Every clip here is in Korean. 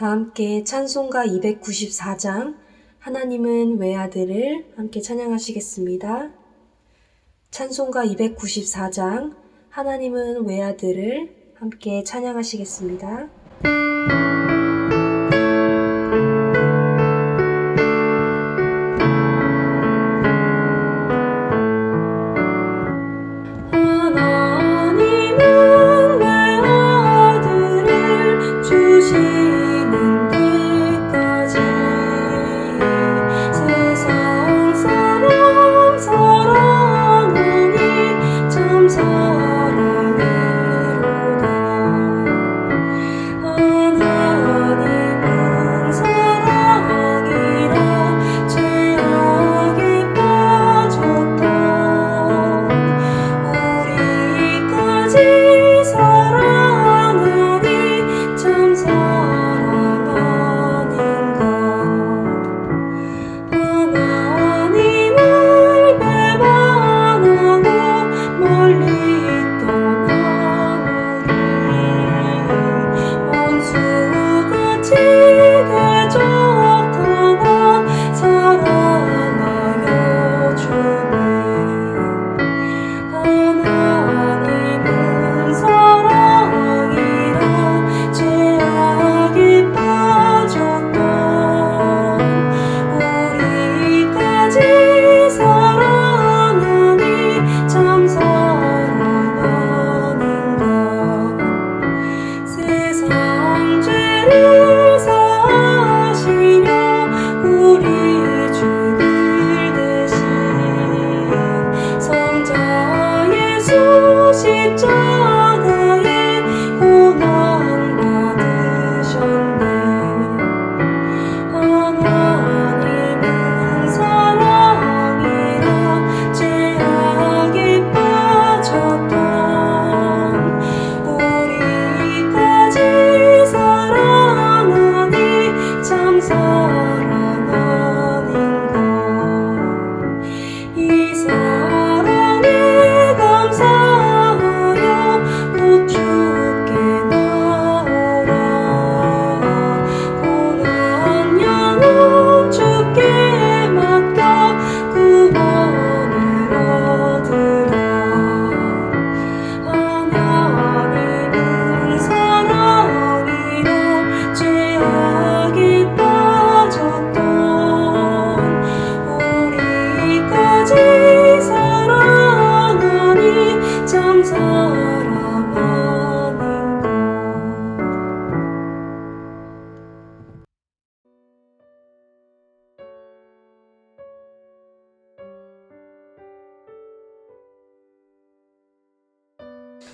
다 함께 찬송가 294장 하나님은 외아들을 함께 찬양하시겠습니다. 찬송가 294장 하나님은 외아들을 함께 찬양하시겠습니다.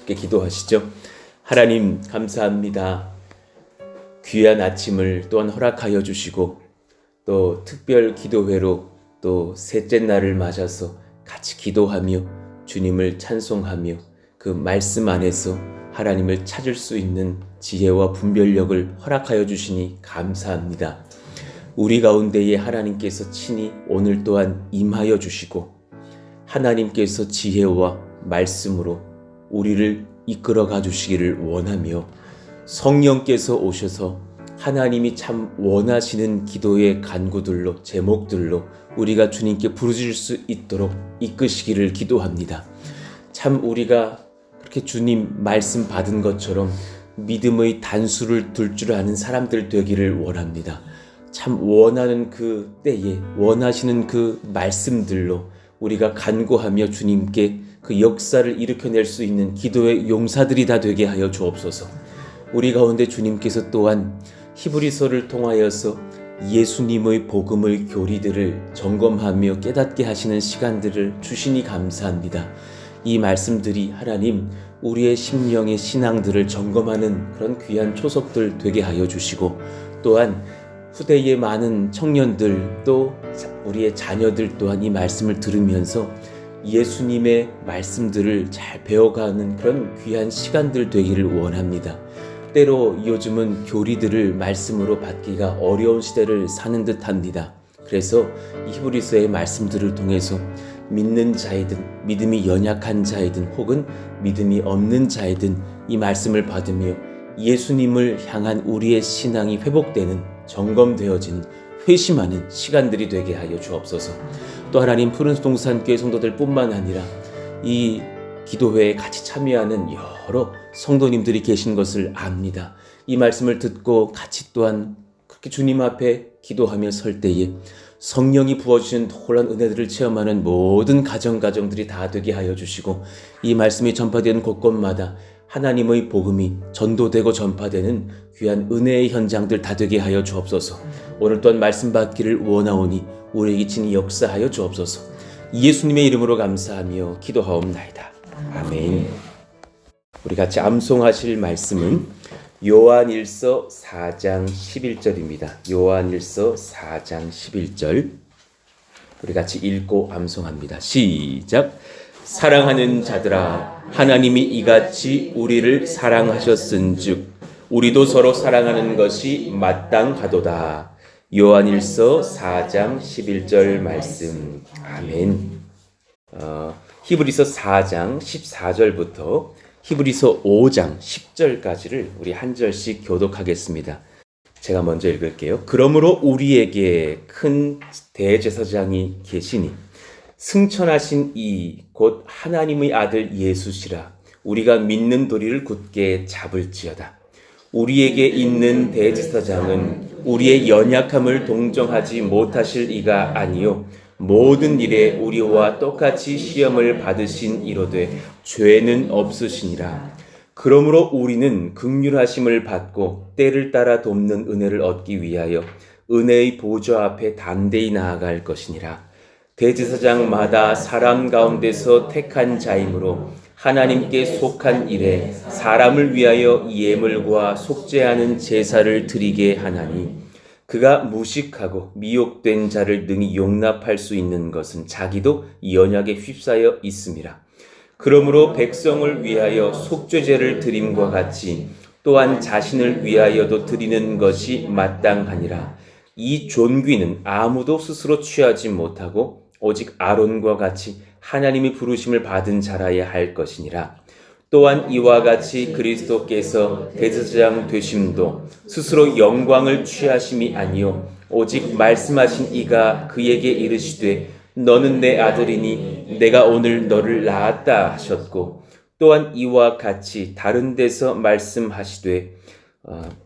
함께 기도하시죠. 하나님 감사합니다. 귀한 아침을 또한 허락하여 주시고 또 특별 기도회로 또 셋째 날을 맞아서 같이 기도하며 주님을 찬송하며 그 말씀 안에서 하나님을 찾을 수 있는 지혜와 분별력을 허락하여 주시니 감사합니다. 우리 가운데에 하나님께서 친히 오늘 또한 임하여 주시고 하나님께서 지혜와 말씀으로 우리를 이끌어가 주시기를 원하며 성령께서 오셔서 하나님이 참 원하시는 기도의 간구들로 제목들로 우리가 주님께 부르짖을 수 있도록 이끄시기를 기도합니다. 참 우리가 그렇게 주님 말씀 받은 것처럼 믿음의 단수를 둘 줄 아는 사람들 되기를 원합니다. 참 원하는 그 때에 원하시는 그 말씀들로 우리가 간구하며 주님께 그 역사를 일으켜낼 수 있는 기도의 용사들이 다 되게 하여 주옵소서. 우리 가운데 주님께서 또한 히브리서를 통하여서 예수님의 복음의 교리들을 점검하며 깨닫게 하시는 시간들을 주시니 감사합니다. 이 말씀들이 하나님 우리의 심령의 신앙들을 점검하는 그런 귀한 초석들 되게 하여 주시고 또한 후대의 많은 청년들 또 우리의 자녀들 또한 이 말씀을 들으면서 예수님의 말씀들을 잘 배워가는 그런 귀한 시간들 되기를 원합니다. 때로 요즘은 교리들을 말씀으로 받기가 어려운 시대를 사는 듯합니다. 그래서 이 히브리서의 말씀들을 통해서 믿는 자이든 믿음이 연약한 자이든 혹은 믿음이 없는 자이든 이 말씀을 받으며 예수님을 향한 우리의 신앙이 회복되는, 점검되어지는, 회심하는 시간들이 되게 하여 주옵소서. 또 하나님, 푸른 동산교회 성도들 뿐만 아니라 이 기도회에 같이 참여하는 여러 성도님들이 계신 것을 압니다. 이 말씀을 듣고 같이 또한 그렇게 주님 앞에 기도하며 설 때에 성령이 부어주신 놀라운 은혜들을 체험하는 모든 가정들이 다 되게 하여 주시고, 이 말씀이 전파되는 곳곳마다 하나님의 복음이 전도되고 전파되는 귀한 은혜의 현장들 다 되게 하여 주옵소서. 오늘 또한 말씀 받기를 원하오니 우리에게 친히 역사하여 주옵소서. 예수님의 이름으로 감사하며 기도하옵나이다. 아멘. 우리 같이 암송하실 말씀은 요한일서 4장 11절입니다. 요한일서 4장 11절. 우리 같이 읽고 암송합니다. 시작. 사랑하는 자들아, 하나님이 이같이 우리를 사랑하셨은즉 우리도 서로 사랑하는 것이 마땅하도다. 요한일서 4장 11절 말씀. 아멘. 히브리서 4장 14절부터 히브리서 5장 10절까지를 우리 한 절씩 교독하겠습니다. 제가 먼저 읽을게요. 그러므로 우리에게 큰 대제사장이 계시니 승천하신 이 곧 하나님의 아들 예수시라. 우리가 믿는 도리를 굳게 잡을지어다. 우리에게 있는 대제사장은 우리의 연약함을 동정하지 못하실 이가 아니요 모든 일에 우리와 똑같이 시험을 받으신 이로되 죄는 없으시니라. 그러므로 우리는 긍휼하심을 받고 때를 따라 돕는 은혜를 얻기 위하여 은혜의 보좌 앞에 담대히 나아갈 것이니라. 대제사장마다 사람 가운데서 택한 자이므로 하나님께 속한 일에 사람을 위하여 예물과 속죄하는 제사를 드리게 하나니, 그가 무식하고 미혹된 자를 능히 용납할 수 있는 것은 자기도 연약에 휩싸여 있음이라. 그러므로 백성을 위하여 속죄제를 드림과 같이 또한 자신을 위하여도 드리는 것이 마땅하니라. 이 존귀는 아무도 스스로 취하지 못하고 오직 아론과 같이 하나님이 부르심을 받은 자라야 할 것이니라. 또한 이와 같이 그리스도께서 대제사장 되심도 스스로 영광을 취하심이 아니요 오직 말씀하신 이가 그에게 이르시되 너는 내 아들이니 내가 오늘 너를 낳았다 하셨고, 또한 이와 같이 다른 데서 말씀하시되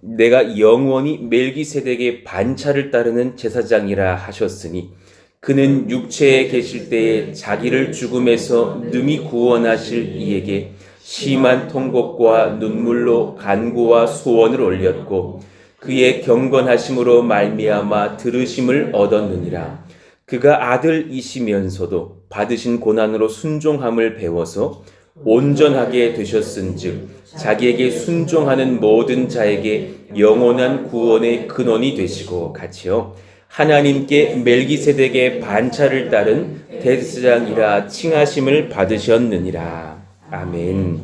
내가 영원히 멜기세덱의 반차를 따르는 제사장이라 하셨으니, 그는 육체에 계실 때에 자기를 죽음에서 능히 구원하실 이에게 심한 통곡과 눈물로 간구와 소원을 올렸고 그의 경건하심으로 말미암아 들으심을 얻었느니라. 그가 아들이시면서도 받으신 고난으로 순종함을 배워서 온전하게 되셨은즉 자기에게 순종하는 모든 자에게 영원한 구원의 근원이 되시고 같이요 하나님께 멜기세덱의 반차를 따른 대제사장이라 칭하심을 받으셨느니라. 아멘.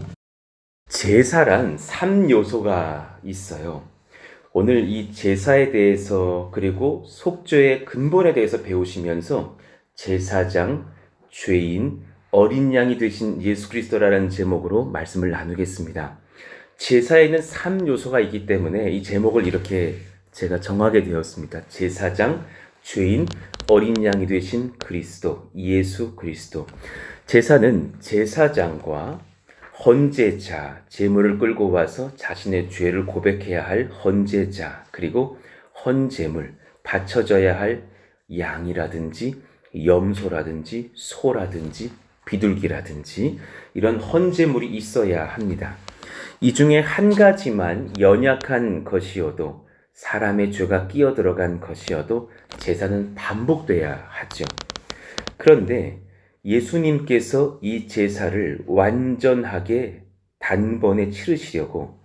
제사란 3요소가 있어요. 오늘 이 제사에 대해서 그리고 속죄의 근본에 대해서 배우시면서 제사장, 죄인, 어린 양이 되신 예수 그리스도라는 제목으로 말씀을 나누겠습니다. 제사에는 3요소가 있기 때문에 이 제목을 이렇게 제가 정하게 되었습니다. 제사장, 죄인, 어린 양이 되신 그리스도, 예수 그리스도. 제사는 제사장과 헌제자, 제물을 끌고 와서 자신의 죄를 고백해야 할 헌제자, 그리고 헌제물, 바쳐져야 할 양이라든지 염소라든지 소라든지 비둘기라든지 이런 헌제물이 있어야 합니다. 이 중에 한 가지만 연약한 것이어도, 사람의 죄가 끼어들어간 것이어도 제사는 반복돼야 하죠. 그런데 예수님께서 이 제사를 완전하게 단번에 치르시려고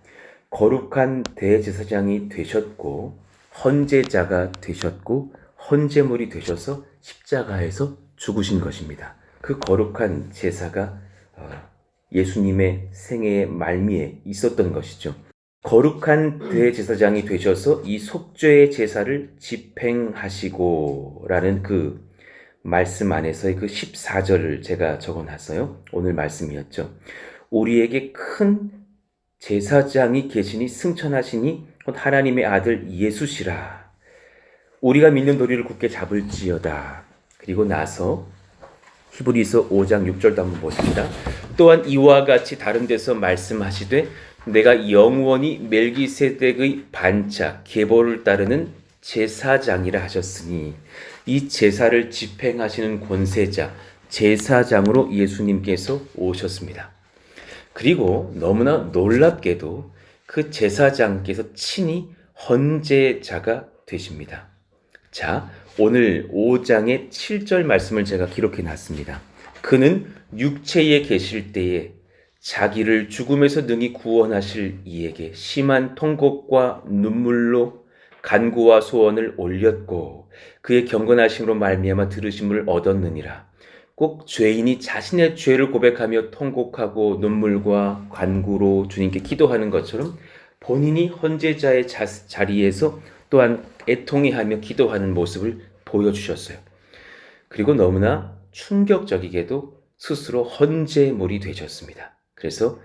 거룩한 대제사장이 되셨고 헌제자가 되셨고 헌제물이 되셔서 십자가에서 죽으신 것입니다. 그 거룩한 제사가 예수님의 생애의 말미에 있었던 것이죠. 거룩한 대제사장이 되셔서 이 속죄의 제사를 집행하시고 라는 그 말씀 안에서의 그 14절을 제가 적어놨어요. 오늘 말씀이었죠. 우리에게 큰 제사장이 계시니 승천하시니 곧 하나님의 아들 예수시라. 우리가 믿는 도리를 굳게 잡을지어다. 그리고 나서 히브리서 5장 6절도 한번 보십니다. 또한 이와 같이 다른 데서 말씀하시되 내가 영원히 멜기세덱의 반차 계보를 따르는 제사장이라 하셨으니, 이 제사를 집행하시는 권세자 제사장으로 예수님께서 오셨습니다. 그리고 너무나 놀랍게도 그 제사장께서 친히 헌제자가 되십니다. 자, 오늘 5장의 7절 말씀을 제가 기록해 놨습니다. 그는 육체에 계실 때에 자기를 죽음에서 능히 구원하실 이에게 심한 통곡과 눈물로 간구와 소원을 올렸고 그의 경건하심으로 말미암아 들으심을 얻었느니라. 꼭 죄인이 자신의 죄를 고백하며 통곡하고 눈물과 간구로 주님께 기도하는 것처럼 본인이 헌제자의 자리에서 또한 애통해하며 기도하는 모습을 보여주셨어요. 그리고 너무나 충격적이게도 스스로 헌제물이 되셨습니다. 그래서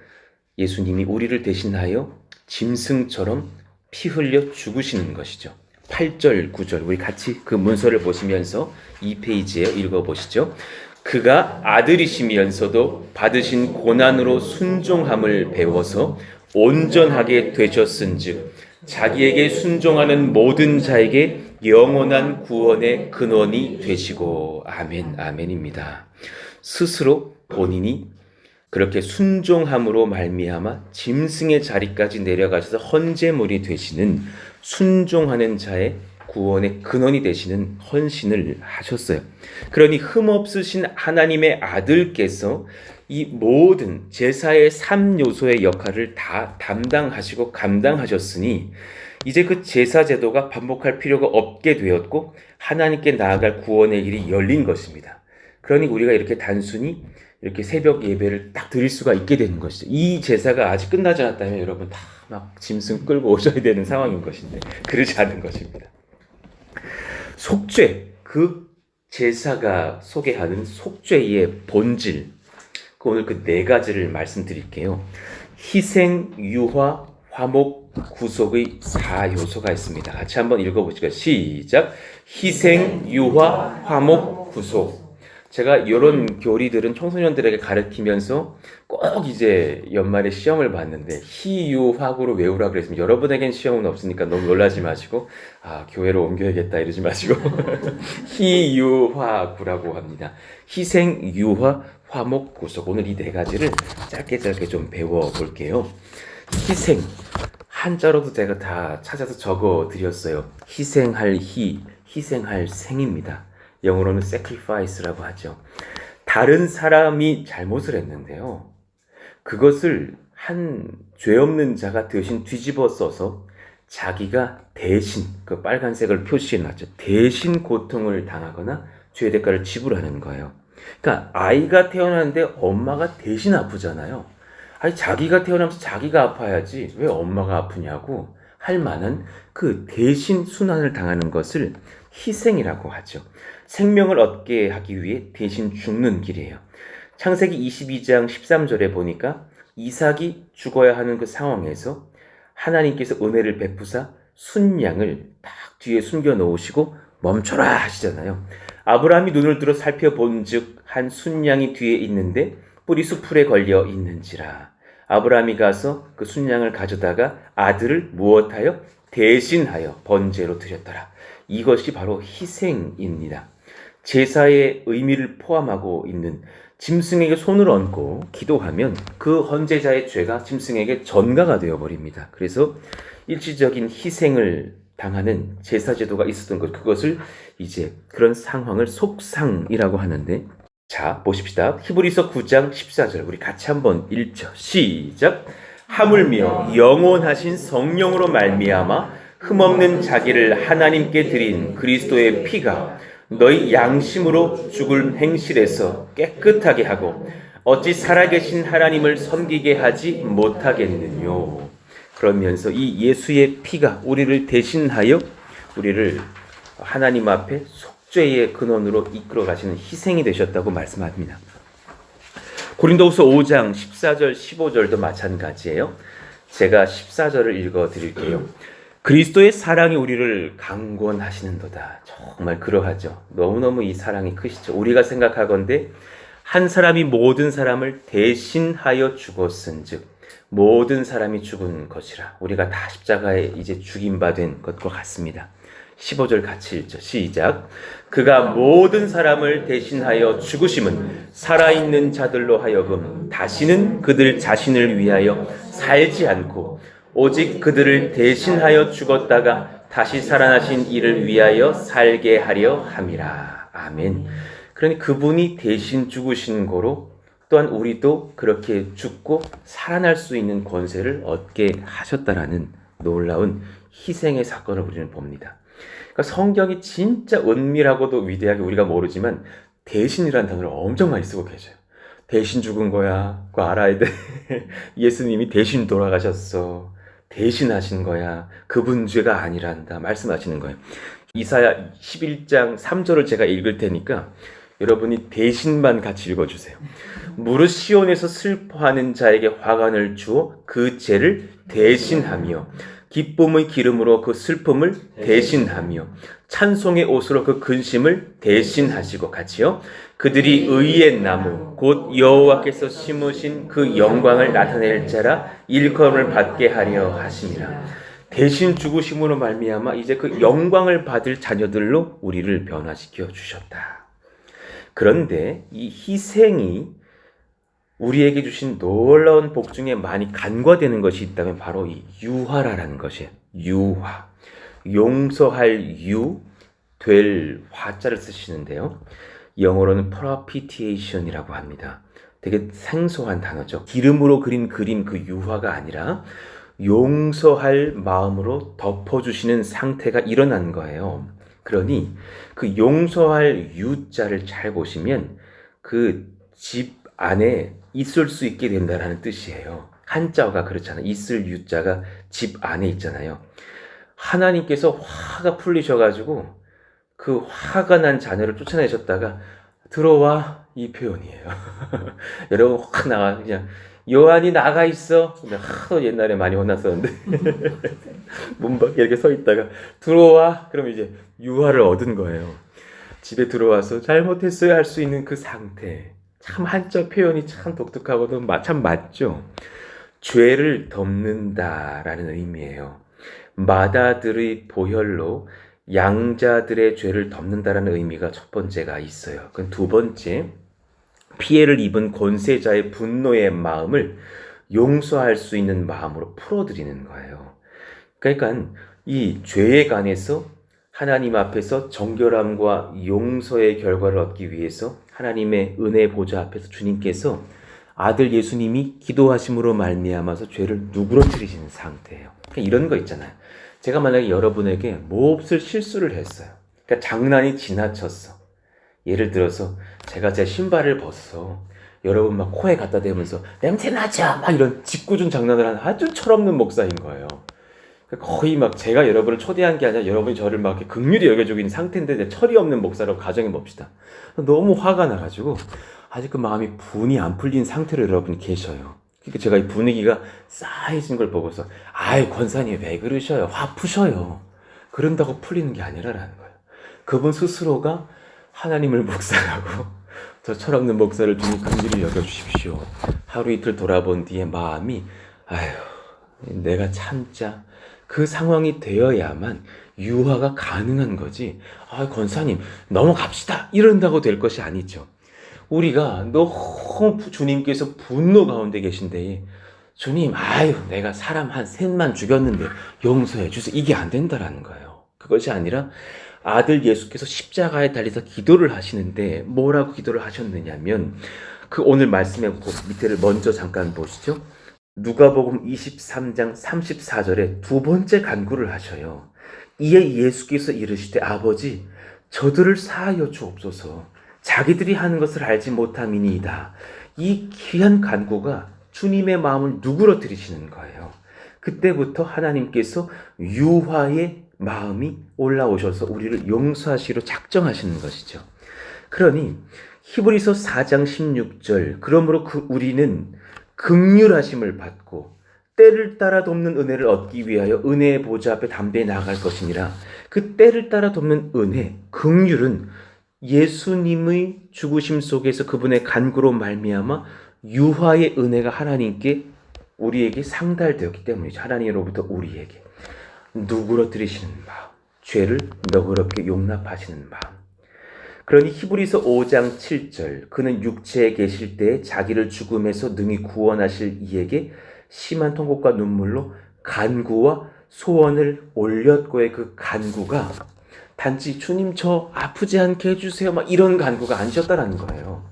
예수님이 우리를 대신하여 짐승처럼 피 흘려 죽으시는 것이죠. 8절, 9절 우리 같이 그 문서를 보시면서 2페이지에 읽어보시죠. 그가 아들이시면서도 받으신 고난으로 순종함을 배워서 온전하게 되셨은즉 자기에게 순종하는 모든 자에게 영원한 구원의 근원이 되시고. 아멘, 아멘입니다. 스스로 본인이 그렇게 순종함으로 말미암아 짐승의 자리까지 내려가셔서 헌제물이 되시는, 순종하는 자의 구원의 근원이 되시는 헌신을 하셨어요. 그러니 흠없으신 하나님의 아들께서 이 모든 제사의 3요소의 역할을 다 담당하시고 감당하셨으니 이제 그 제사 제도가 반복할 필요가 없게 되었고 하나님께 나아갈 구원의 길이 열린 것입니다. 그러니 우리가 이렇게 단순히 이렇게 새벽 예배를 딱 드릴 수가 있게 되는 것이죠. 이 제사가 아직 끝나지 않았다면 여러분 다 막 짐승 끌고 오셔야 되는 상황인 것인데 그러지 않은 것입니다. 속죄, 그 제사가 소개하는 속죄의 본질, 오늘 그 네 가지를 말씀드릴게요. 희생, 유화, 화목, 구속의 4요소가 있습니다. 같이 한번 읽어보시죠. 시작. 희생, 유화, 화목, 구속. 제가 이런 교리들은 청소년들에게 가르치면서 꼭 이제 연말에 시험을 봤는데 희유화구로 외우라 그랬으면 여러분에겐 시험은 없으니까 너무 놀라지 마시고 교회로 옮겨야겠다 이러지 마시고 희유화구라고 합니다. 희생, 유화, 화목, 구속. 오늘 이 네 가지를 짧게 좀 배워볼게요. 희생, 한자로도 제가 다 찾아서 적어 드렸어요. 희생할 희생할 생입니다. 영어로는 sacrifice라고 하죠. 다른 사람이 잘못을 했는데요. 그것을 한 죄 없는 자가 대신 뒤집어 써서 자기가 대신, 그 빨간색을 표시해 놨죠. 대신 고통을 당하거나 죄의 대가를 지불하는 거예요. 그러니까 아이가 태어났는데 엄마가 대신 아프잖아요. 아니 자기가 태어나면서 자기가 아파야지 왜 엄마가 아프냐고 할 만한 그 대신 순환을 당하는 것을 희생이라고 하죠. 생명을 얻게 하기 위해 대신 죽는 길이에요. 창세기 22장 13절에 보니까 이삭이 죽어야 하는 그 상황에서 하나님께서 은혜를 베푸사 순양을 딱 뒤에 숨겨 놓으시고 멈춰라 하시잖아요. 아브라함이 눈을 들어 살펴본즉 한 순양이 뒤에 있는데 뿔이 수풀에 걸려 있는지라. 아브라함이 가서 그 순양을 가져다가 아들을 무엇하여? 대신하여 번제로 드렸더라. 이것이 바로 희생입니다. 제사의 의미를 포함하고 있는, 짐승에게 손을 얹고 기도하면 그 헌제자의 죄가 짐승에게 전가가 되어버립니다. 그래서 일시적인 희생을 당하는 제사제도가 있었던 것, 그것을 이제 그런 상황을 속상이라고 하는데, 자 보십시다. 히브리서 9장 14절 우리 같이 한번 읽죠. 시작. 하물며 영원하신 성령으로 말미암아 흠없는 자기를 하나님께 드린 그리스도의 피가 너희 양심으로 죽을 행실에서 깨끗하게 하고 어찌 살아계신 하나님을 섬기게 하지 못하겠느뇨. 그러면서 이 예수의 피가 우리를 대신하여 우리를 하나님 앞에 속죄의 근원으로 이끌어 가시는 희생이 되셨다고 말씀합니다. 고린도후서 5장 14절 15절도 마찬가지예요. 제가 14절을 읽어 드릴게요. 그리스도의 사랑이 우리를 강권하시는도다. 정말 그러하죠. 너무너무 이 사랑이 크시죠. 우리가 생각하건대 한 사람이 모든 사람을 대신하여 죽었은즉 모든 사람이 죽은 것이라. 우리가 다 십자가에 이제 죽임받은 것과 같습니다. 15절 같이 읽죠. 시작. 그가 모든 사람을 대신하여 죽으심은 살아있는 자들로 하여금 다시는 그들 자신을 위하여 살지 않고 오직 그들을 대신하여 죽었다가 다시 살아나신 이를 위하여 살게 하려 함이라. 아멘. 그러니 그분이 대신 죽으신 거로 또한 우리도 그렇게 죽고 살아날 수 있는 권세를 얻게 하셨다라는 놀라운 희생의 사건을 우리는 봅니다. 그러니까 성경이 진짜 은밀하고도 위대하게 우리가 모르지만 대신이라는 단어를 엄청 많이 쓰고 계셔요. 대신 죽은 거야. 그거 알아야 돼. 예수님이 대신 돌아가셨어. 대신하신 거야. 그분 죄가 아니란다. 말씀하시는 거예요. 이사야 11장 3절을 제가 읽을 테니까 여러분이 대신만 같이 읽어주세요. 무릇 시온에서 슬퍼하는 자에게 화관을 주어 그 죄를 대신하며 기쁨의 기름으로 그 슬픔을 대신하며 찬송의 옷으로 그 근심을 대신하시고 같이요. 그들이 의의 나무 곧 여호와께서 심으신 그 영광을 나타낼 자라 일컬음을 받게 하려 하심이라. 대신 죽으심으로 말미암아 이제 그 영광을 받을 자녀들로 우리를 변화시켜 주셨다. 그런데 이 희생이 우리에게 주신 놀라운 복 중에 많이 간과되는 것이 있다면 바로 이 유화라는 것이에요. 유화. 용서할 유, 될 화자를 쓰시는데요. 영어로는 propitiation이라고 합니다. 되게 생소한 단어죠. 기름으로 그린 그림 그 유화가 아니라 용서할 마음으로 덮어주시는 상태가 일어난 거예요. 그러니 그 용서할 유자를 잘 보시면 그 집 안에 있을 수 있게 된다는 뜻이에요. 한자어가 그렇잖아요. 있을 유자가 집 안에 있잖아요. 하나님께서 화가 풀리셔가지고 그 화가 난 자녀를 쫓아내셨다가 들어와 이 표현이에요. 여러분 확 나와 그냥 요한이 나가 있어. 하도 옛날에 많이 혼났었는데 문 밖에 이렇게 서 있다가 들어와. 그럼 이제 유화를 얻은 거예요. 집에 들어와서 잘못했어요 할 수 있는 그 상태. 참 한자 표현이 참 독특하고도 참 맞죠. 죄를 덮는다라는 의미예요. 마다들의 보혈로 양자들의 죄를 덮는다라는 의미가 첫 번째가 있어요. 그럼 두 번째, 피해를 입은 권세자의 분노의 마음을 용서할 수 있는 마음으로 풀어드리는 거예요. 그러니까 이 죄에 관해서 하나님 앞에서 정결함과 용서의 결과를 얻기 위해서 하나님의 은혜 보좌 앞에서 주님께서 아들 예수님이 기도하심으로 말미암아서 죄를 누그러뜨리시는 상태예요. 그러니까 이런 거 있잖아요. 제가 만약에 여러분에게 몹쓸 실수를 했어요. 그러니까 장난이 지나쳤어. 예를 들어서 제가 제 신발을 벗어 여러분 막 코에 갖다 대면서 냄새 나죠? 막 이런 짓궂은 장난을 하는 아주 철없는 목사인 거예요. 거의 막 제가 여러분을 초대한 게 아니라 여러분이 저를 막 이렇게 긍휼히 여겨주고 있는 상태인데 철이 없는 목사라고 가정해 봅시다. 너무 화가 나가지고 아직 그 마음이 분이 안 풀린 상태로 여러분이 계셔요. 그러니까 제가 이 분위기가 싸해진 걸 보고서 아이 권사님 왜 그러셔요? 화 푸셔요. 그런다고 풀리는 게 아니라라는 거예요. 그분 스스로가 하나님을 묵상하고 저 철없는 목사를 주님 긍휼히 여겨주십시오. 하루 이틀 돌아본 뒤에 마음이 아휴 내가 참자. 그 상황이 되어야만 유화가 가능한 거지. 아, 권사님 넘어갑시다 이런다고 될 것이 아니죠. 우리가 너무 주님께서 분노 가운데 계신데 주님 아유 내가 사람 한 셋만 죽였는데 용서해 주세요. 이게 안 된다라는 거예요. 그것이 아니라 아들 예수께서 십자가에 달려서 기도를 하시는데 뭐라고 기도를 하셨느냐면 그 오늘 말씀의 밑에를 먼저 잠깐 보시죠. 누가복음 23장 34절에 두 번째 간구를 하셔요. 이에 예수께서 이르시되 아버지 저들을 사하여 주옵소서 자기들이 하는 것을 알지 못함이니이다. 이 귀한 간구가 주님의 마음을 누그러뜨리시는 거예요. 그때부터 하나님께서 유화의 마음이 올라오셔서 우리를 용서하시기로 작정하시는 것이죠. 그러니 히브리서 4장 16절 그러므로 우리는 긍휼하심을 받고 때를 따라 돕는 은혜를 얻기 위하여 은혜의 보좌 앞에 담대히 나아갈 것이니라. 그 때를 따라 돕는 은혜, 긍휼은 예수님의 죽으심 속에서 그분의 간구로 말미암아 유화의 은혜가 하나님께 우리에게 상달되었기 때문이죠. 하나님으로부터 우리에게 누그러뜨리시는 마음, 죄를 너그럽게 용납하시는 마음. 그러니 히브리서 5장 7절, 그는 육체에 계실 때 자기를 죽음에서 능히 구원하실 이에게 심한 통곡과 눈물로 간구와 소원을 올렸고의 그 간구가 단지 주님 저 아프지 않게 해주세요 막 이런 간구가 아니셨다라는 거예요.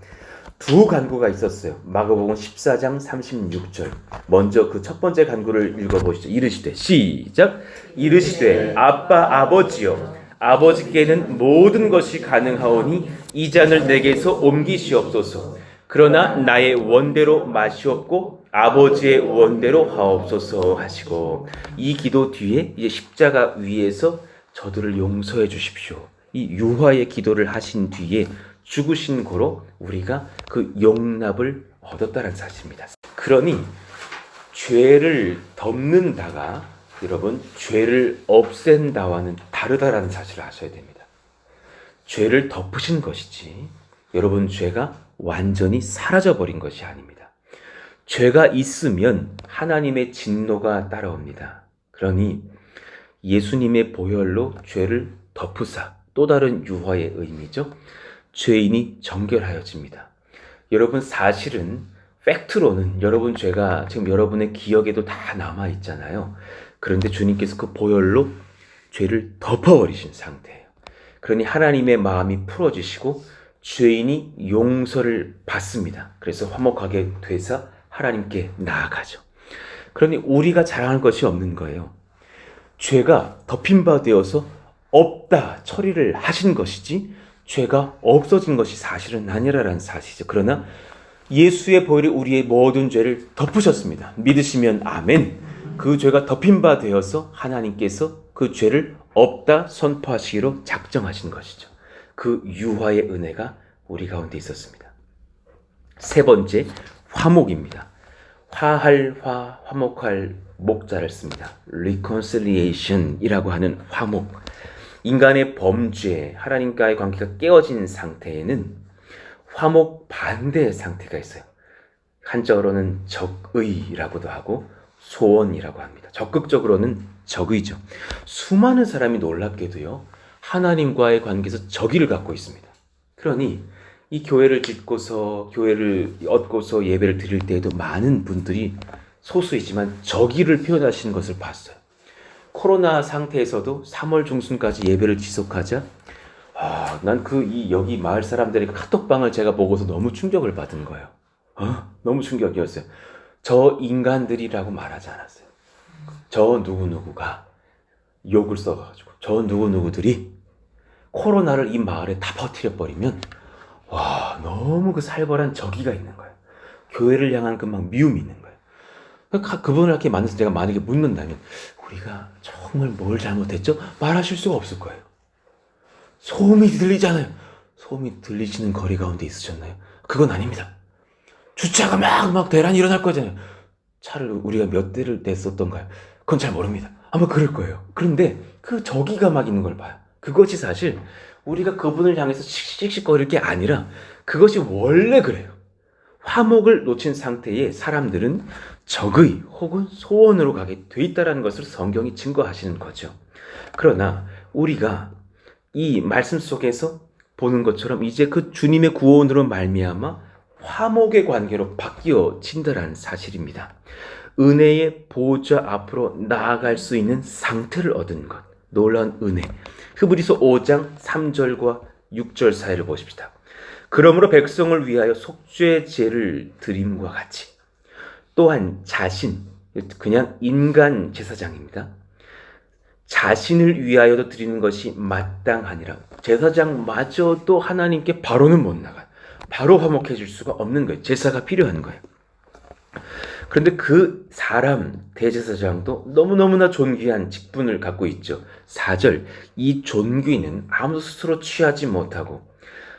두 간구가 있었어요. 마가복음 14장 36절. 먼저 그 첫 번째 간구를 읽어보시죠. 이르시되, 시작. 이르시되 아빠 아버지여, 아버지께는 모든 것이 가능하오니 이 잔을 내게서 옮기시옵소서. 그러나 나의 원대로 마시옵고 아버지의 원대로 하옵소서 하시고, 이 기도 뒤에 이제 십자가 위에서 저들을 용서해 주십시오, 이 유화의 기도를 하신 뒤에 죽으신 고로 우리가 그 용납을 얻었다는 사실입니다. 그러니 죄를 덮는다가 여러분 죄를 없앤다와는 다르다라는 사실을 아셔야 됩니다. 죄를 덮으신 것이지 여러분 죄가 완전히 사라져버린 것이 아닙니다. 죄가 있으면 하나님의 진노가 따라옵니다. 그러니 예수님의 보혈로 죄를 덮으사, 또 다른 유화의 의미죠. 죄인이 정결하여집니다. 여러분 사실은 팩트로는 여러분 죄가 지금 여러분의 기억에도 다 남아있잖아요. 그런데 주님께서 그 보혈로 죄를 덮어버리신 상태예요. 그러니 하나님의 마음이 풀어지시고 죄인이 용서를 받습니다. 그래서 화목하게 되사 하나님께 나아가죠. 그러니 우리가 자랑할 것이 없는 거예요. 죄가 덮인 바 되어서 없다 처리를 하신 것이지 죄가 없어진 것이 사실은 아니라는 사실이죠. 그러나 예수의 보혈이 우리의 모든 죄를 덮으셨습니다. 믿으시면 아멘. 그 죄가 덮인 바 되어서 하나님께서 그 죄를 없다 선포하시기로 작정하신 것이죠. 그 유화의 은혜가 우리 가운데 있었습니다. 세 번째, 화목입니다. 화할 화, 화목할 목자를 씁니다. reconciliation이라고 하는 화목. 인간의 범죄, 하나님과의 관계가 깨어진 상태에는 화목 반대의 상태가 있어요. 한자어로는 적의라고도 하고 소원이라고 합니다. 적극적으로는 적의죠. 수많은 사람이 놀랍게도요, 하나님과의 관계에서 적의를 갖고 있습니다. 그러니 이 교회를 짓고서 교회를 얻고서 예배를 드릴 때에도 많은 분들이 소수이지만 적의를 표현하시는 것을 봤어요. 코로나 상태에서도 3월 중순까지 예배를 지속하자 난 여기 마을 사람들의 카톡방을 제가 보고서 너무 충격을 받은 거예요. 너무 충격이었어요. 저 인간들이라고 말하지 않았어요. 저 누구누구가 욕을 써가지고 저 누구누구들이 코로나를 이 마을에 다 퍼뜨려버리면 너무 그 살벌한 적의가 있는 거예요. 교회를 향한 그 막 미움이 있는 거예요. 그분을 이렇게 만나서 제가 만약에 묻는다면 우리가 정말 뭘 잘못했죠? 말하실 수가 없을 거예요. 소음이 들리잖아요. 소음이 들리시는 거리 가운데 있으셨나요? 그건 아닙니다. 주차가 막 대란이 일어날 거잖아요. 차를 우리가 몇 대를 냈었던가요? 그건 잘 모릅니다. 아마 그럴 거예요. 그런데 그 적의가 막 있는 걸 봐요. 그것이 사실 우리가 그분을 향해서 씩씩거릴 게 아니라 그것이 원래 그래요. 화목을 놓친 상태의 사람들은 적의 혹은 소원으로 가게 돼 있다는 것을 성경이 증거하시는 거죠. 그러나 우리가 이 말씀 속에서 보는 것처럼 이제 그 주님의 구원으로 말미암아 화목의 관계로 바뀌어진다는 사실입니다. 은혜의 보좌 앞으로 나아갈 수 있는 상태를 얻은 것, 놀라운 은혜. 히브리서 5장 3절과 6절 사이를 보십시다. 그러므로 백성을 위하여 속죄 제를 드림과 같이 또한 자신, 그냥 인간 제사장입니다. 자신을 위하여도 드리는 것이 마땅하니라. 제사장마저도 하나님께 바로는 못 나가요. 바로 화목해질 수가 없는 거예요. 제사가 필요한 거예요. 그런데 그 사람 대제사장도 너무너무나 존귀한 직분을 갖고 있죠. 4절, 이 존귀는 아무도 스스로 취하지 못하고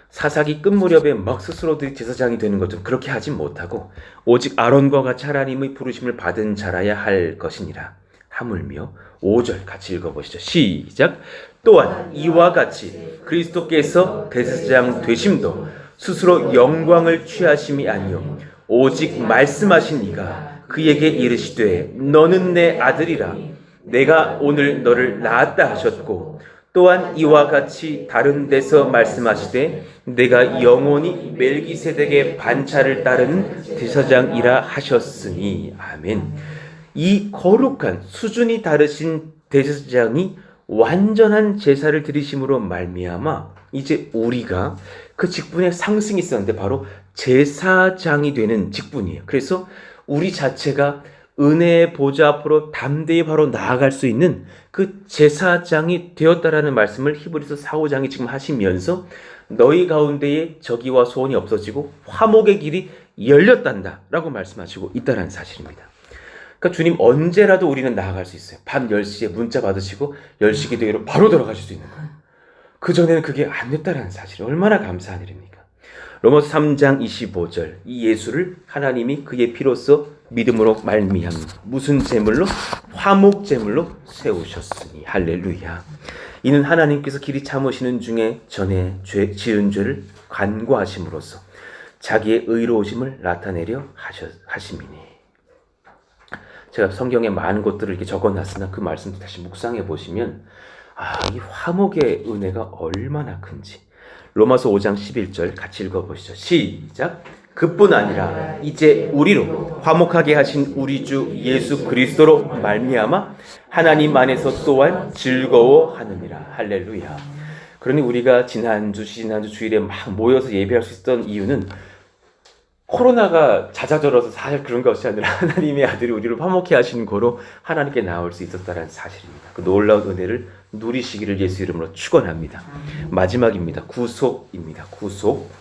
사사기 끝 무렵에 막 스스로들이 제사장이 되는 것처럼 그렇게 하지 못하고 오직 아론과 같이 하나님의 부르심을 받은 자라야 할 것이니라. 하물며 5절 같이 읽어보시죠. 시작. 또한 이와 같이 그리스도께서 대제사장 되심도 스스로 영광을 취하심이 아니요 오직 말씀하신 이가 그에게 이르시되 너는 내 아들이라 내가 오늘 너를 낳았다 하셨고 또한 이와 같이 다른 데서 말씀하시되 내가 영원히 멜기세덱의 반차를 따르는 대제사장이라 하셨으니. 아멘. 이 거룩한 수준이 다르신 대제사장이 완전한 제사를 드리심으로 말미암아 이제 우리가 그 직분에 상승이 있었는데 바로 제사장이 되는 직분이에요. 그래서 우리 자체가 은혜의 보좌 앞으로 담대히 바로 나아갈 수 있는 그 제사장이 되었다라는 말씀을 히브리서 4, 5장이 지금 하시면서 너희 가운데에 저기와 소원이 없어지고 화목의 길이 열렸단다 라고 말씀하시고 있다는 사실입니다. 그러니까 주님 언제라도 우리는 나아갈 수 있어요. 밤 10시에 문자 받으시고 10시 기도회로 바로 들어가실 수 있는 거예요. 그전에는 그게 안 됐다는 사실이 얼마나 감사한 일입니까? 로마서 3장 25절 이 예수를 하나님이 그의 피로써 믿음으로 말미암 무슨 제물로? 화목 제물로 세우셨으니. 할렐루야. 이는 하나님께서 길이 참으시는 중에 전에 지은 죄를 간과하심으로써 자기의 의로우심을 나타내려 하심이니. 제가 성경에 많은 것들을 이렇게 적어놨으나 그 말씀도 다시 묵상해 보시면 이 화목의 은혜가 얼마나 큰지. 로마서 5장 11절 같이 읽어보시죠. 시작. 그뿐 아니라 이제 우리로 화목하게 하신 우리 주 예수 그리스도로 말미암아 하나님 안에서 또한 즐거워하느니라. 할렐루야. 그러니 우리가 지난주 주일에 막 모여서 예배할 수 있었던 이유는 코로나가 잦아들어서 사실 그런 것이 아니라 하나님의 아들이 우리를 화목해 하시는 거로 하나님께 나올 수 있었다는 사실입니다. 그 놀라운 은혜를 누리시기를 예수 이름으로 축원합니다. 마지막입니다. 구속입니다. 구속.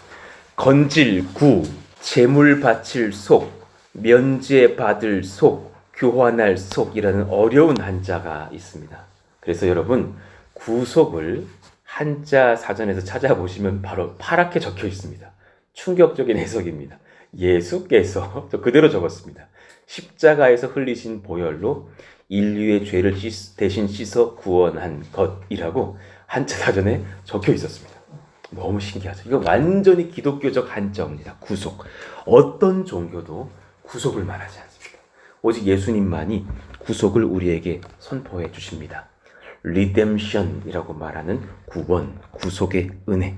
건질 구, 제물 바칠 속, 면제 받을 속, 교환할 속이라는 어려운 한자가 있습니다. 그래서 여러분 구속을 한자 사전에서 찾아보시면 바로 파랗게 적혀 있습니다. 충격적인 해석입니다. 예수께서 저 그대로 적었습니다. 십자가에서 흘리신 보혈로 인류의 죄를 대신 씻어 구원한 것이라고 한자 사전에 적혀 있었습니다. 너무 신기하죠. 이거 완전히 기독교적 한자입니다. 구속. 어떤 종교도 구속을 말하지 않습니다. 오직 예수님만이 구속을 우리에게 선포해 주십니다. 리뎀션이라고 말하는 구원, 구속의 은혜.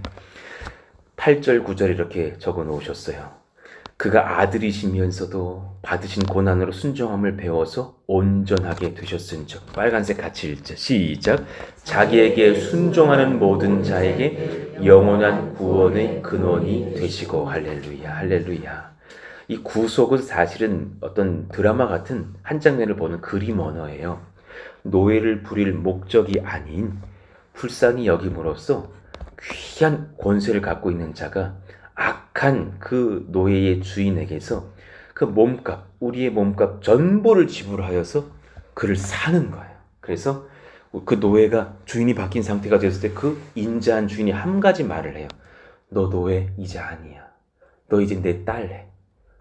8절, 9절 이렇게 적어 놓으셨어요. 그가 아들이시면서도 받으신 고난으로 순종함을 배워서 온전하게 되셨은즉. 빨간색 같이 읽자. 시작. 자기에게 순종하는 모든 자에게 영원한 구원의 근원이 되시고. 할렐루야. 할렐루야. 이 구속은 사실은 어떤 드라마 같은 한 장면을 보는 그림 언어예요. 노예를 부릴 목적이 아닌 불쌍히 여김으로써 귀한 권세를 갖고 있는 자가 악한 그 노예의 주인에게서 그 몸값, 우리의 몸값 전부를 지불하여서 그를 사는 거예요. 그래서 그 노예가 주인이 바뀐 상태가 됐을 때 그 인자한 주인이 한 가지 말을 해요. 너 노예 이제 아니야. 너 이제 내 딸 해.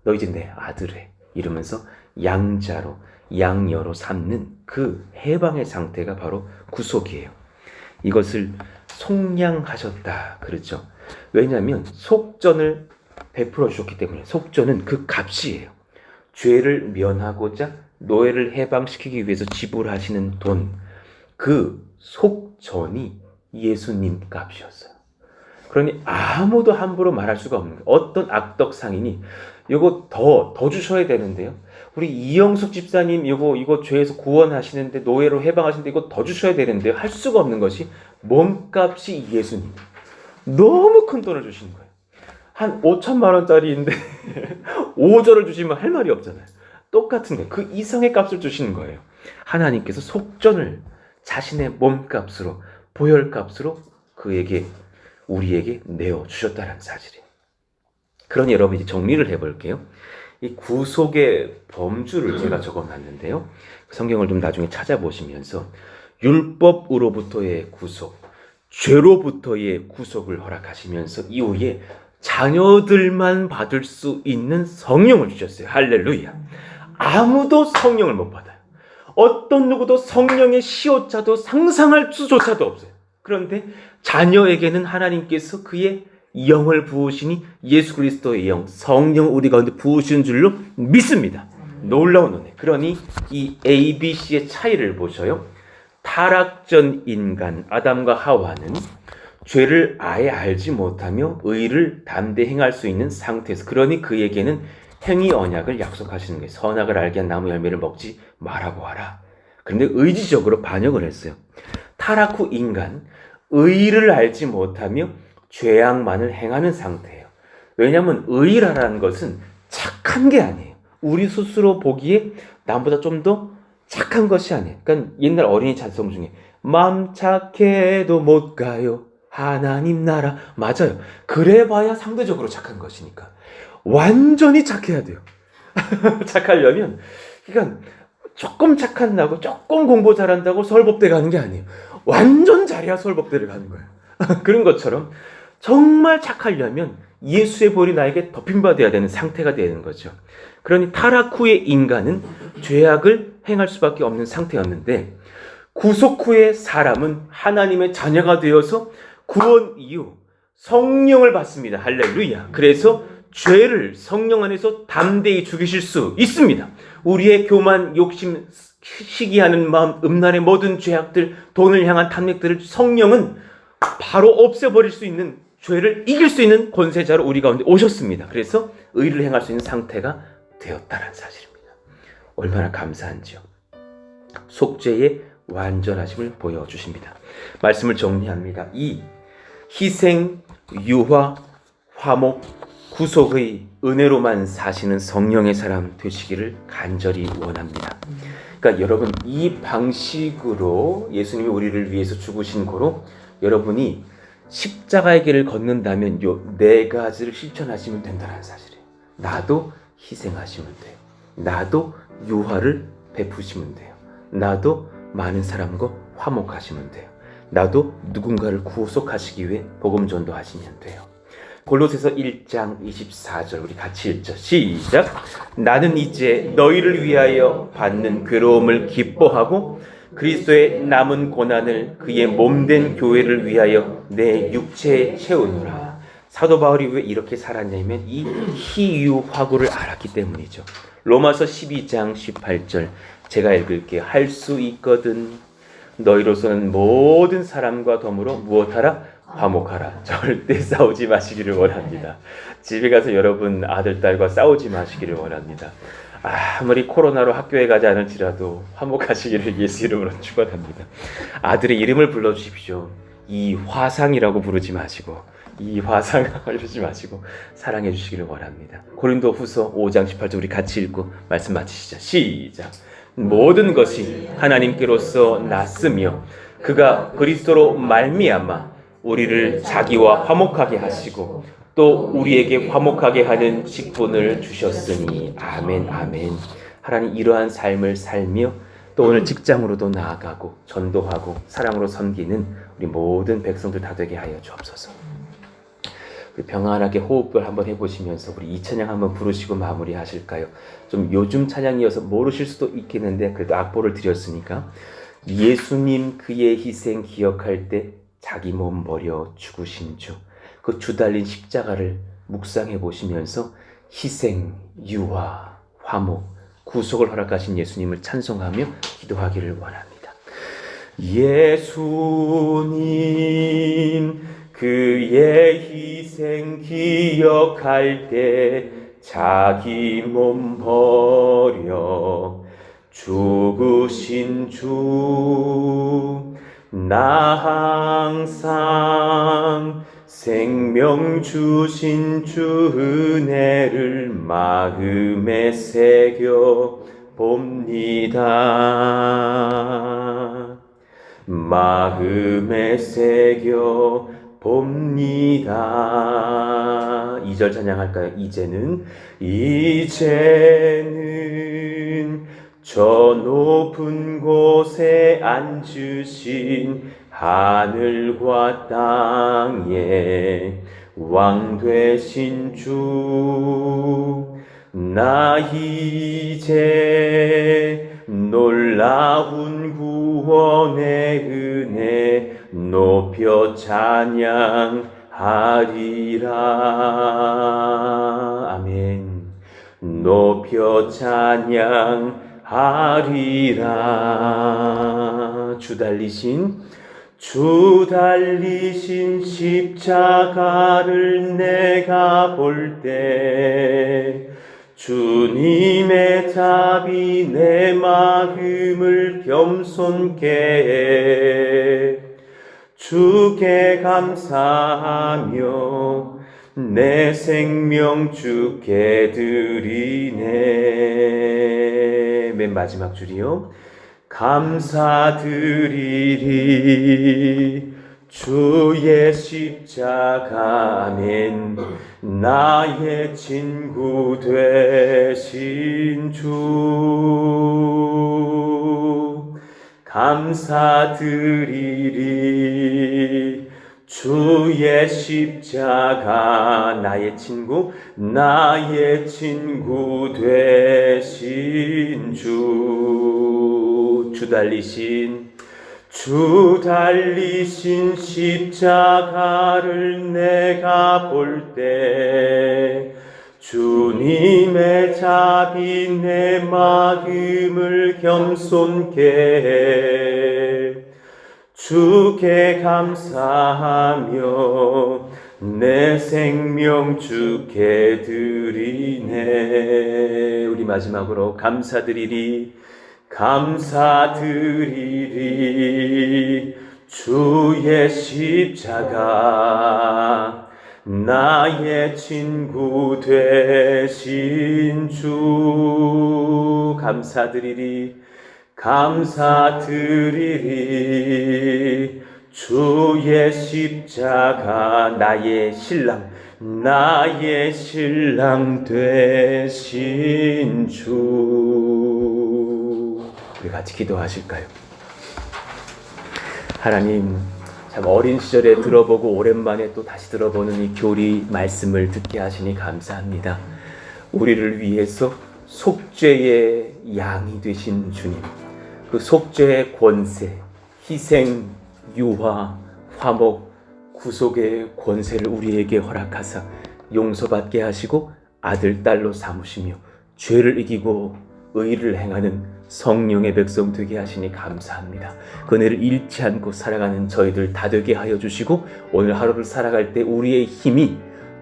너 이제 내 아들 해. 이러면서 양자로, 양여로 삼는 그 해방의 상태가 바로 구속이에요. 이것을 속량하셨다 그렇죠. 왜냐하면 속전을 베풀어 주셨기 때문에. 속전은 그 값이에요. 죄를 면하고자 노예를 해방시키기 위해서 지불하시는 돈, 그 속전이 예수님 값이었어요. 그러니 아무도 함부로 말할 수가 없는 거예요. 어떤 악덕 상인이 이거 더 주셔야 되는데요. 우리 이영숙 집사님 이거 죄에서 구원하시는데 노예로 해방하시는데 이거 더 주셔야 되는데요. 할 수가 없는 것이 몸값이 예수님. 너무 큰 돈을 주시는 거예요. 한 5천만 원짜리인데 5절을 주시면 할 말이 없잖아요. 똑같은 거예요. 그 이상의 값을 주시는 거예요. 하나님께서 속전을 자신의 몸값으로, 보혈값으로 우리에게 내어주셨다는 사실이에요. 그러니 여러분 이제 정리를 해볼게요. 이 구속의 범주를 제가 적어놨는데요. 성경을 좀 나중에 찾아보시면서 율법으로부터의 구속, 죄로부터의 구속을 허락하시면서 이후에 자녀들만 받을 수 있는 성령을 주셨어요. 할렐루야. 아무도 성령을 못 받아요. 어떤 누구도 성령의 시효자도 상상할 수조차도 없어요. 그런데 자녀에게는 하나님께서 그의 영을 부으시니 예수 그리스도의 영, 성령을 우리 가운데 부으시는 줄로 믿습니다. 놀라운 은혜. 그러니 이 A, B, C의 차이를 보셔요. 타락전 인간 아담과 하와는 죄를 아예 알지 못하며 의를 담대히 행할 수 있는 상태에서, 그러니 그에게는 행위 언약을 약속하시는 거예요. 선악을 알게 한 나무 열매를 먹지 말라고 하라. 그런데 의지적으로 반역을 했어요. 타락 후 인간, 의를 알지 못하며 죄악만을 행하는 상태예요. 왜냐하면 의라는 것은 착한 게 아니에요. 우리 스스로 보기에 남보다 좀 더 착한 것이 아니에요. 그러니까 옛날 어린이 찬송 중에 맘 착해도 못 가요 하나님 나라, 맞아요. 그래봐야 상대적으로 착한 것이니까 완전히 착해야 돼요. 착하려면, 그러니까 조금 착한다고 조금 공부 잘한다고 서울법대 가는 게 아니에요. 완전 잘해야 서울법대를 가는 거예요. 그런 것처럼 정말 착하려면 예수의 볼이 나에게 덮임받아야 되는 상태가 되는 거죠. 그러니 타락 후의 인간은 죄악을 행할 수밖에 없는 상태였는데, 구속 후의 사람은 하나님의 자녀가 되어서 구원 이후 성령을 받습니다. 할렐루야. 그래서 죄를 성령 안에서 담대히 죽이실 수 있습니다. 우리의 교만, 욕심, 시기하는 마음, 음란의 모든 죄악들, 돈을 향한 탐닉들을 성령은 바로 없애버릴 수 있는, 죄를 이길 수 있는 권세자로 우리 가운데 오셨습니다. 그래서 의를 행할 수 있는 상태가 되었다는 사실입니다. 얼마나 감사한지요. 속죄의 완전하심을 보여주십니다. 말씀을 정리합니다. 이 희생, 유화, 화목, 구속의 은혜로만 사시는 성령의 사람 되시기를 간절히 원합니다. 그러니까 여러분, 이 방식으로 예수님이 우리를 위해서 죽으신 거로 여러분이 십자가의 길을 걷는다면 요 네 가지를 실천하시면 된다는 사실이에요. 나도 희생하시면 돼요. 나도 유화를 베푸시면 돼요. 나도 많은 사람과 화목하시면 돼요. 나도 누군가를 구속하시기 위해 복음 전도하시면 돼요. 골로새서 1장 24절 우리 같이 읽죠. 시작. 나는 이제 너희를 위하여 받는 괴로움을 기뻐하고 그리스도의 남은 고난을 그의 몸된 교회를 위하여 내 육체에 채우노라. 사도 바울이 왜 이렇게 살았냐면 이 희유화구를 알았기 때문이죠. 로마서 12장 18절 제가 읽을게요. 할 수 있거든 너희로서는 모든 사람과 더불어 무엇하라? 화목하라. 절대 싸우지 마시기를 원합니다. 집에 가서 여러분 아들, 딸과 싸우지 마시기를 원합니다. 아무리 코로나로 학교에 가지 않을지라도 화목하시기를 예수 이름으로 축원합니다. 아들의 이름을 불러주십시오. 이 화상이라고 부르지 마시고, 이 화상 알려주지 마시고 사랑해 주시기를 원합니다. 고린도 후서 5장 18절 우리 같이 읽고 말씀 마치시죠. 시작. 모든 것이 하나님께로서 났으며 그가 그리스도로 말미암아 우리를 자기와 화목하게 하시고 또 우리에게 화목하게 하는 직분을 주셨으니 아멘 아멘. 하나님 이러한 삶을 살며 또 오늘 직장으로도 나아가고 전도하고 사랑으로 섬기는 우리 모든 백성들 다 되게 하여 주옵소서. 우리 평안하게 호흡을 한번 해보시면서 우리 이 찬양 한번 부르시고 마무리하실까요? 좀 요즘 찬양이어서 모르실 수도 있겠는데 그래도 악보를 드렸으니까 예수님 그의 희생 기억할 때 자기 몸 버려 죽으신 주, 그 주 달린 십자가를 묵상해 보시면서 희생, 유화, 화목, 구속을 허락하신 예수님을 찬송하며 기도하기를 원합니다. 예수님 그의 희생 기억할 때 자기 몸 버려 죽으신 주, 나 항상 생명 주신 주 은혜를 마음에 새겨 봅니다. 마음에 새겨 봅니다. 2절 찬양할까요? 이제는 저 높은 곳에 앉으신 하늘과 땅에 왕 되신 주, 나 이제 놀라운 구원의 은혜 높여 찬양하리라. 아멘. 높여 찬양하리라. 주 달리신 십자가를 내가 볼 때 주님의 답이 내 마음을 겸손케 해. 주께 감사하며 내 생명 주께 드리네. 맨 마지막 줄이요. 감사드리리 주의 십자가. 아멘. 나의 친구 되신 주, 감사드리리 주의 십자가. 나의 친구 되신 주, 주 달리신 십자가를 내가 볼 때 주님의 답이 내 마음을 겸손케 해. 주께 감사하며 내 생명 주께 드리네. 우리 마지막으로 감사드리리 주의 십자가. 나의 친구 되신 주, 감사드리리 주의 십자가. 나의 신랑 되신 주. 우리 같이 기도하실까요? 하나님, 참 어린 시절에 들어보고 오랜만에 또 다시 들어보는 이 교리 말씀을 듣게 하시니 감사합니다. 우리를 위해서 속죄의 양이 되신 주님, 그 속죄의 권세, 희생, 유화, 화목, 구속의 권세를 우리에게 허락하사 용서받게 하시고 아들, 딸로 삼으시며 죄를 이기고 의를 행하는 성령의 백성 되게 하시니 감사합니다. 그 은혜를 잃지 않고 살아가는 저희들 다 되게 하여 주시고, 오늘 하루를 살아갈 때 우리의 힘이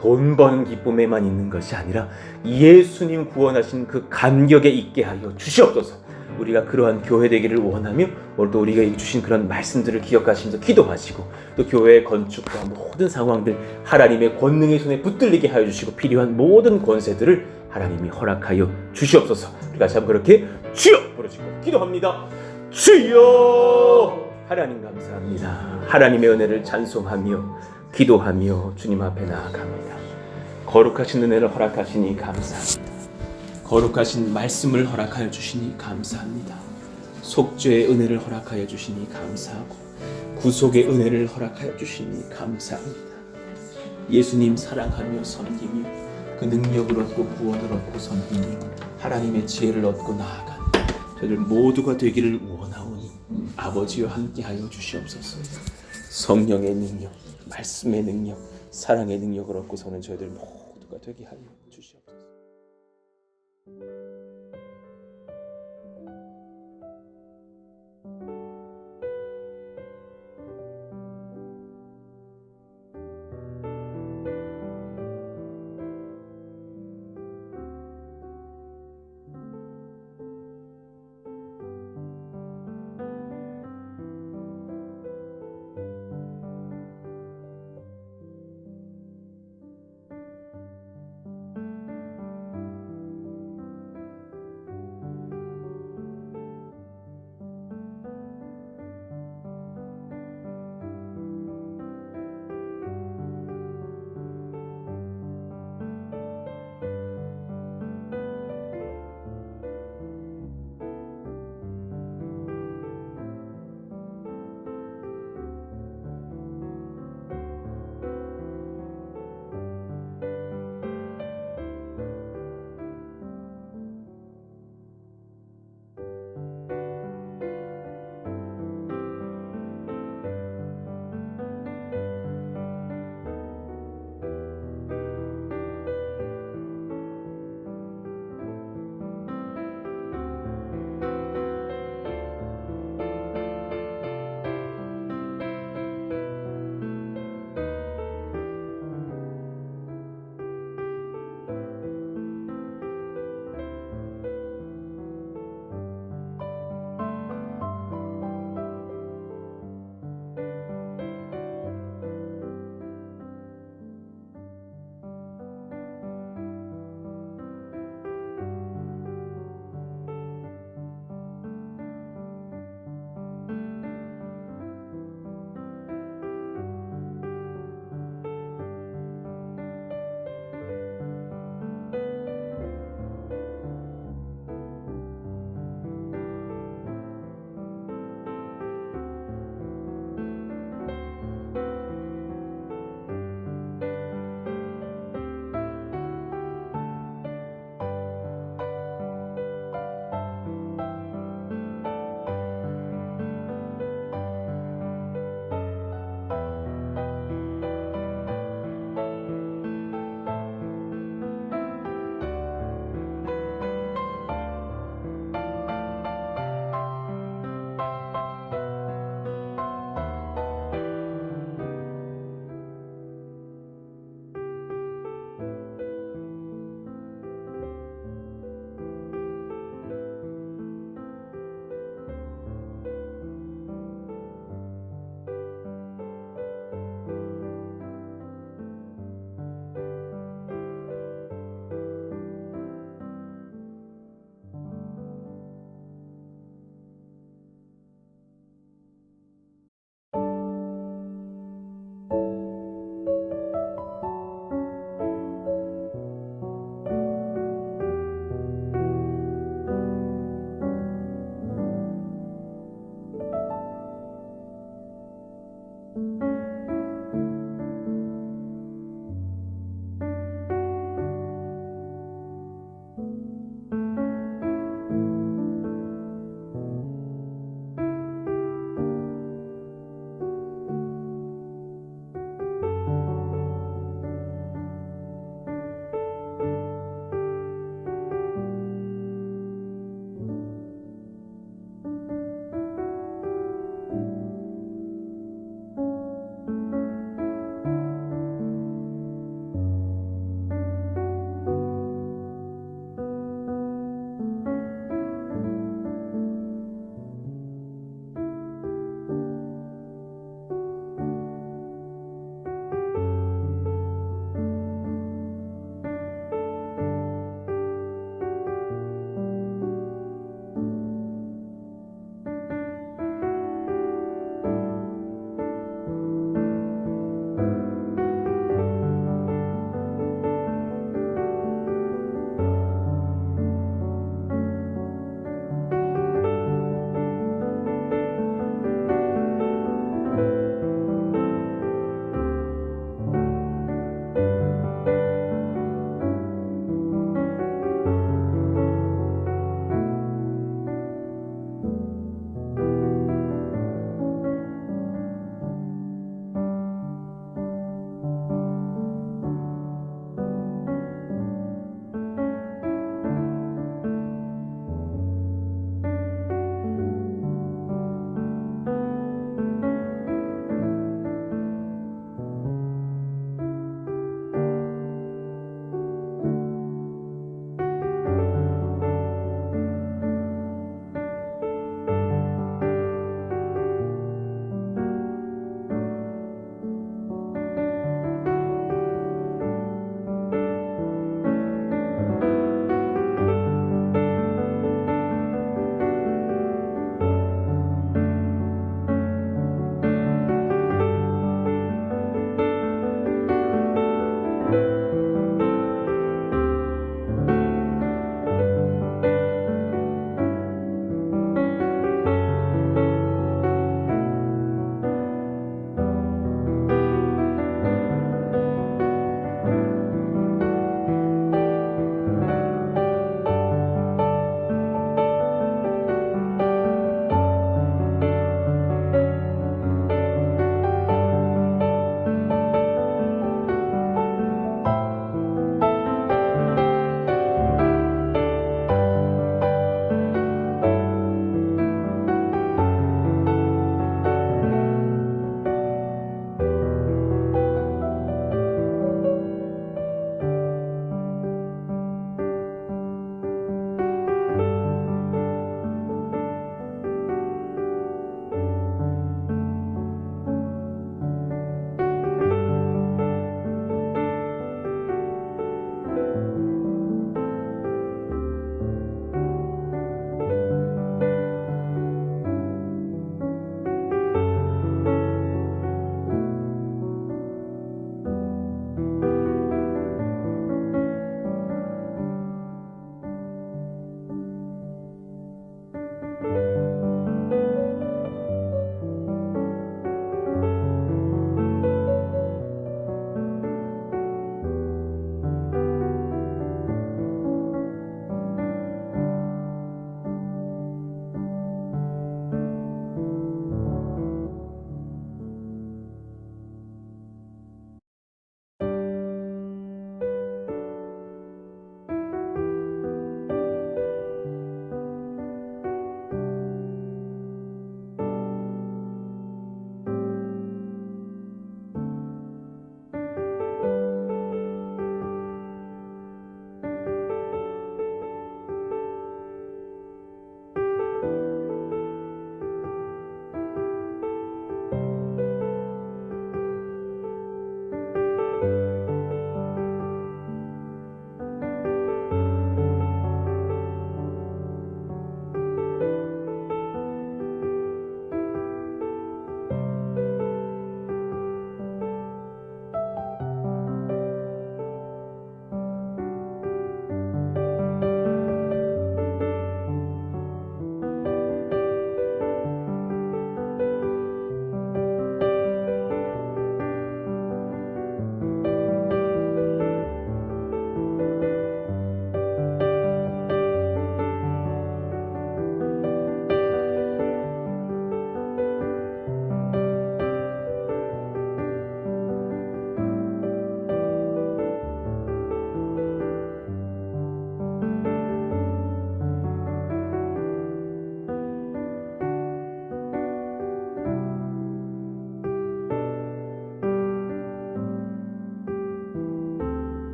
돈 버는 기쁨에만 있는 것이 아니라 예수님 구원하신 그 감격에 있게 하여 주시옵소서. 우리가 그러한 교회 되기를 원하며, 오늘도 우리가 주신 그런 말씀들을 기억하시면서 기도하시고, 또 교회의 건축과 모든 상황들 하나님의 권능의 손에 붙들리게 하여 주시고, 필요한 모든 권세들을 하나님이 허락하여 주시옵소서. 우리가 참 그렇게 주여 부르시고 기도합니다. 주여! 하나님 감사합니다. 하나님의 은혜를 찬송하며 기도하며 주님 앞에 나아갑니다. 거룩하신 은혜를 허락하시니 감사합니다. 거룩하신 말씀을 허락하여 주시니 감사합니다. 속죄의 은혜를 허락하여 주시니 감사하고, 구속의 은혜를 허락하여 주시니 감사합니다. 예수님 사랑하며 섬기며 그 능력을 얻고 구원을 얻고 섬기며 하나님의 지혜를 얻고 나아가는 저희들 모두가 되기를 원하오니 아버지와 함께하여 주시옵소서. 성령의 능력, 말씀의 능력, 사랑의 능력을 얻고서는 저희들 모두가 되게 하여 주시옵소서.